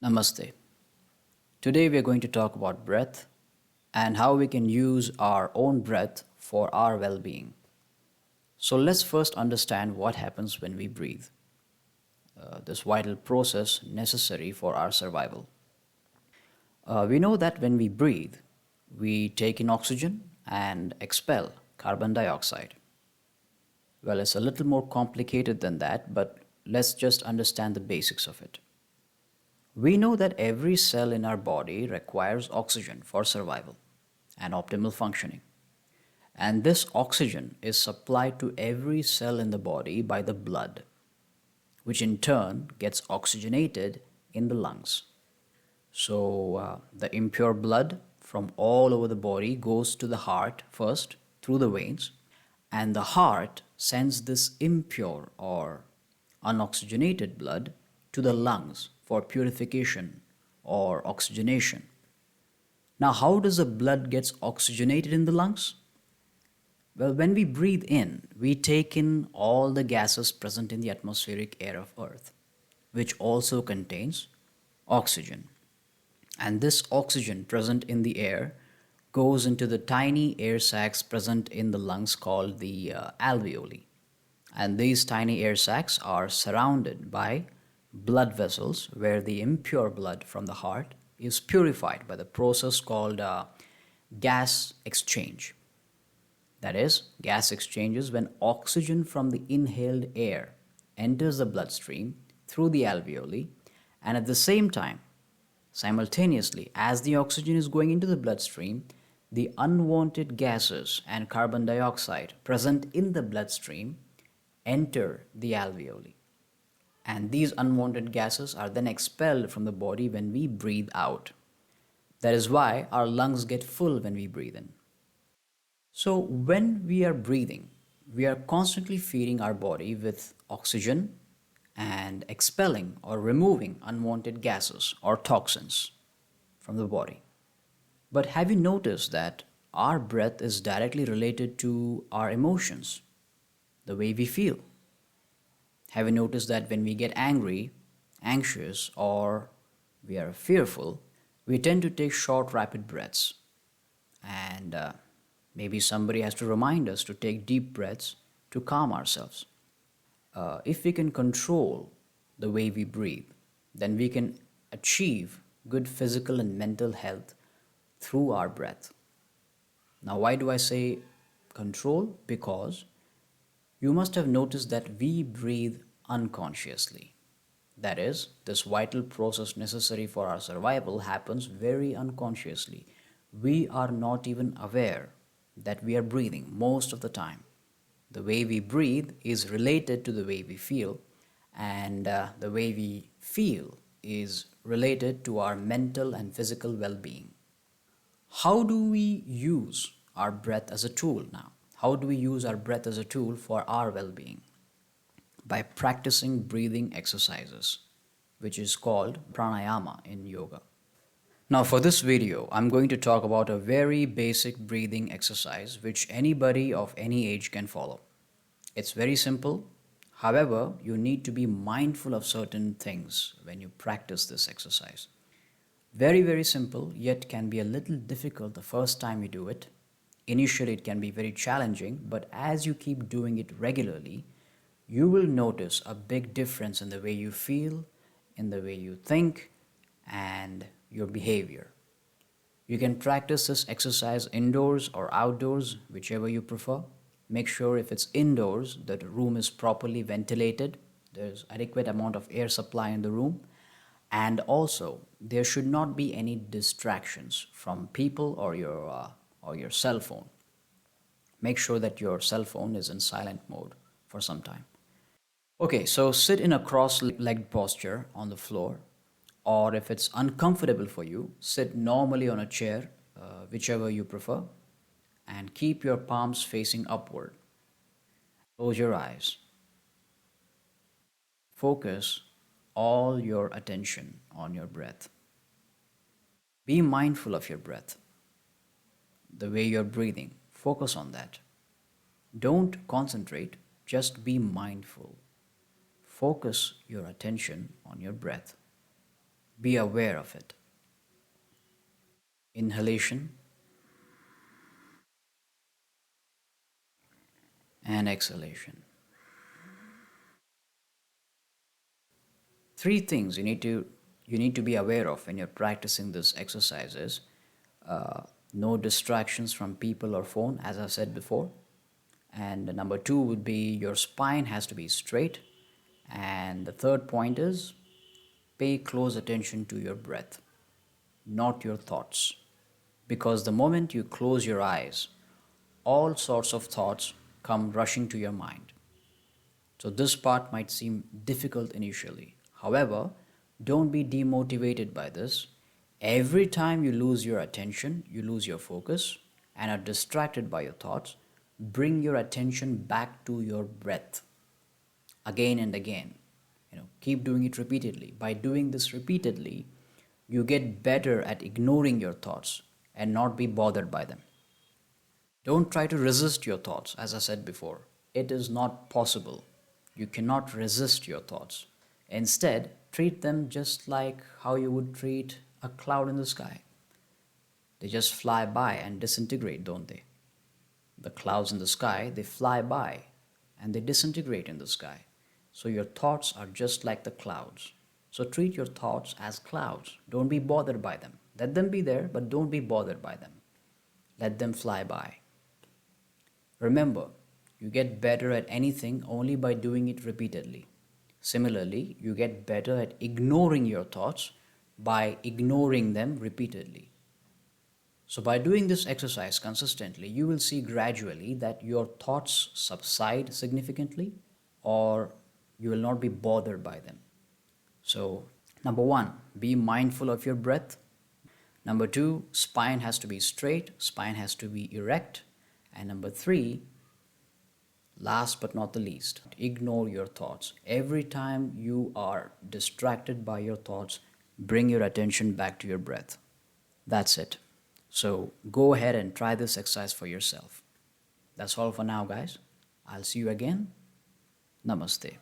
Namaste. Today we are going to talk about breath and how we can use our own breath for our well being. So let's first understand what happens when we breathe, this vital process necessary for our survival. We know that when we breathe, we take in oxygen and expel carbon dioxide. Well, it's a little more complicated than that, but let's just understand the basics of it. We know that every cell in our body requires oxygen for survival and optimal functioning. And this oxygen is supplied to every cell in the body by the blood, which in turn gets oxygenated in the lungs. So, the impure blood from all over the body goes to the heart first through the veins, and the heart sends this impure or unoxygenated blood to the lungs for purification or oxygenation. Now, how does the blood gets oxygenated in the lungs? Well, when we breathe in, we take in all the gases present in the atmospheric air of Earth, which also contains oxygen. And this oxygen present in the air goes into the tiny air sacs present in the lungs called the alveoli. And these tiny air sacs are surrounded by blood vessels where the impure blood from the heart is purified by the process called gas exchange. That is, gas exchange is when oxygen from the inhaled air enters the bloodstream through the alveoli, and at the same time, simultaneously, as the oxygen is going into the bloodstream, the unwanted gases and carbon dioxide present in the bloodstream enter the alveoli. And these unwanted gases are then expelled from the body when we breathe out. That is why our lungs get full when we breathe in. So, when we are breathing, we are constantly feeding our body with oxygen and expelling or removing unwanted gases or toxins from the body. But have you noticed that our breath is directly related to our emotions, the way we feel? Have you noticed that when we get angry, anxious, or we are fearful, we tend to take short, rapid breaths? And maybe somebody has to remind us to take deep breaths to calm ourselves. If we can control the way we breathe, then we can achieve good physical and mental health through our breath. Now, why do I say control? Because you must have noticed that we breathe unconsciously. That is, this vital process necessary for our survival happens very unconsciously. We are not even aware that we are breathing most of the time. The way we breathe is related to the way we feel, and the way we feel is related to our mental and physical well being. How do we use our breath as a tool now? How do we use our breath as a tool for our well being? By practicing breathing exercises, which is called pranayama in yoga. Now, for this video, I'm going to talk about a very basic breathing exercise which anybody of any age can follow. It's very simple. However, you need to be mindful of certain things when you practice this exercise. Very, very simple, yet can be a little difficult the first time you do it. Initially, it can be very challenging, but as you keep doing it regularly, you will notice a big difference in the way you feel, in the way you think, and your behavior. You can practice this exercise indoors or outdoors, whichever you prefer. Make sure if it's indoors, that the room is properly ventilated, there's adequate amount of air supply in the room, and also there should not be any distractions from people or your cell phone. Make sure that your cell phone is in silent mode for some time. Okay, so sit in a cross-legged posture on the floor, or if it's uncomfortable for you, sit normally on a chair, whichever you prefer, and keep your palms facing upward. Close your eyes. Focus all your attention on your breath. Be mindful of your breath, the way you're breathing. Focus on that. Don't concentrate, just be mindful. Focus your attention on your breath. Be aware of it. Inhalation and exhalation. Three things you need to be aware of when you're practicing this exercise is no distractions from people or phone, as I said before. And number two would be your spine has to be straight. And the third point is pay close attention to your breath, not your thoughts. Because the moment you close your eyes, all sorts of thoughts come rushing to your mind. So, this part might seem difficult initially. However, don't be demotivated by this. Every time you lose your attention, you lose your focus, and are distracted by your thoughts, bring your attention back to your breath again and again. Keep doing it repeatedly. By doing this repeatedly, you get better at ignoring your thoughts and not be bothered by them. Don't try to resist your thoughts, as I said before. It is not possible. You cannot resist your thoughts. Instead, treat them just like how you would treat a cloud in the sky. They just fly by and disintegrate, don't they? The clouds in the sky, they fly by and they disintegrate in the sky. So your thoughts are just like the clouds. So treat your thoughts as clouds. Don't be bothered by them. Let them be there, but don't be bothered by them. Let them fly by. Remember, you get better at anything only by doing it repeatedly. Similarly, you get better at ignoring your thoughts by ignoring them repeatedly. So, by doing this exercise consistently, you will see gradually that your thoughts subside significantly or you will not be bothered by them. So, number one, be mindful of your breath. Number two, spine has to be straight, spine has to be erect. And number three, last but not the least, ignore your thoughts. Every time you are distracted by your thoughts, bring your attention back to your breath. That's it. So go ahead and try this exercise for yourself. That's all for now, guys. I'll see you again. Namaste.